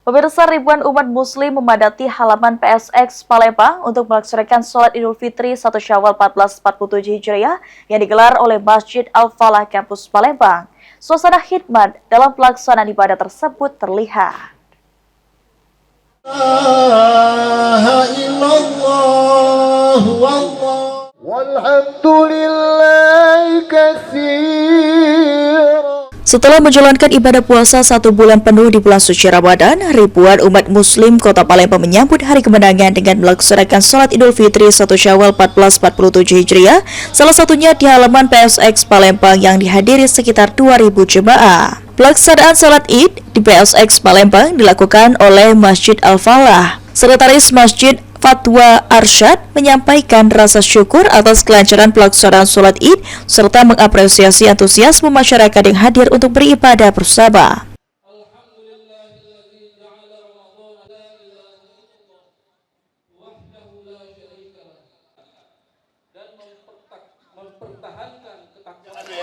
Pemirsa, ribuan umat muslim memadati halaman PSX Palembang untuk melaksanakan sholat Idul Fitri 1 Syawal 1447 Hijriah yang digelar oleh Masjid Al-Falah Kampus Palembang. Suasana khidmat dalam pelaksanaan ibadah tersebut terlihat. Setelah menjalankan ibadah puasa 1 bulan penuh di bulan suci Ramadan, ribuan umat muslim kota Palembang menyambut hari kemenangan dengan melaksanakan sholat Idul Fitri 1 Syawal 1447 Hijriah, salah satunya di halaman PSX Palembang yang dihadiri sekitar 2.000 jemaah. Pelaksanaan sholat Id di PSX Palembang dilakukan oleh Masjid Al-Falah. Sekretaris Masjid Fatwa Arsyad menyampaikan rasa syukur atas kelancaran pelaksanaan sholat Id serta mengapresiasi antusiasme masyarakat yang hadir untuk beribadah bersama.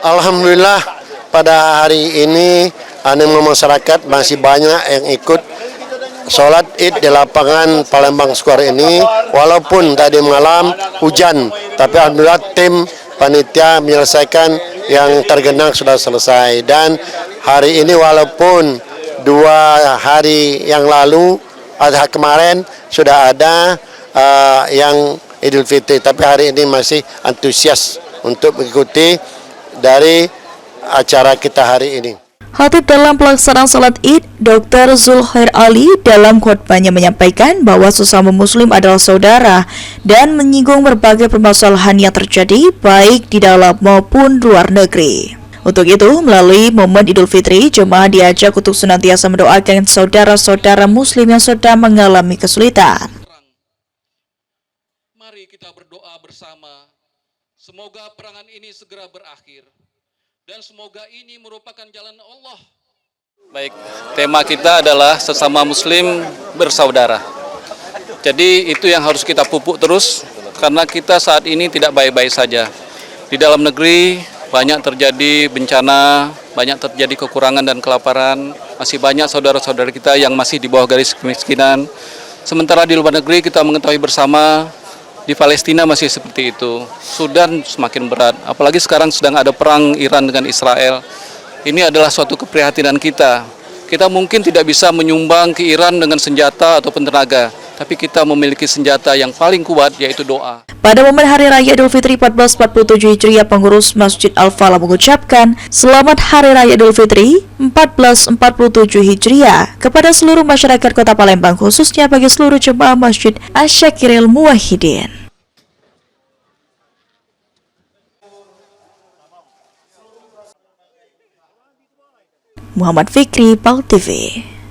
Alhamdulillah pada hari ini animo masyarakat masih banyak yang ikut sholat Id di lapangan Palembang Square ini, walaupun tadi malam hujan, tapi alhamdulillah tim panitia menyelesaikan yang tergenang sudah selesai. Dan hari ini walaupun 2 hari yang lalu, adha kemarin sudah ada yang Idul Fitri, tapi hari ini masih antusias untuk mengikuti dari acara kita hari ini. Khatib dalam pelaksanaan salat Id, Dr. Zulkhair Ali dalam khutbahnya menyampaikan bahwa sesama muslim adalah saudara dan menyinggung berbagai permasalahan yang terjadi baik di dalam maupun luar negeri. Untuk itu, melalui momen Idul Fitri, jemaah diajak untuk senantiasa mendoakan saudara-saudara muslim yang sedang mengalami kesulitan. Mari kita berdoa bersama, semoga perangan ini segera berakhir. Dan semoga ini merupakan jalan Allah. Baik, tema kita adalah sesama muslim bersaudara. Jadi itu yang harus kita pupuk terus, karena kita saat ini tidak baik-baik saja. Di dalam negeri banyak terjadi bencana, banyak terjadi kekurangan dan kelaparan. Masih banyak saudara-saudara kita yang masih di bawah garis kemiskinan. Sementara di luar negeri kita mengetahui bersama, di Palestina masih seperti itu. Sudan semakin berat, apalagi sekarang sedang ada perang Iran dengan Israel. Ini adalah suatu keprihatinan kita. Kita mungkin tidak bisa menyumbang ke Iran dengan senjata ataupun tenaga, tapi kita memiliki senjata yang paling kuat, yaitu doa. Pada momen Hari Raya Idul Fitri 1447 Hijriah, pengurus Masjid Al-Falah mengucapkan Selamat Hari Raya Idul Fitri 1447 Hijriah kepada seluruh masyarakat Kota Palembang, khususnya bagi seluruh jemaah Masjid Asyakiril Muwahhidin. Muhammad Fikri, PAL TV.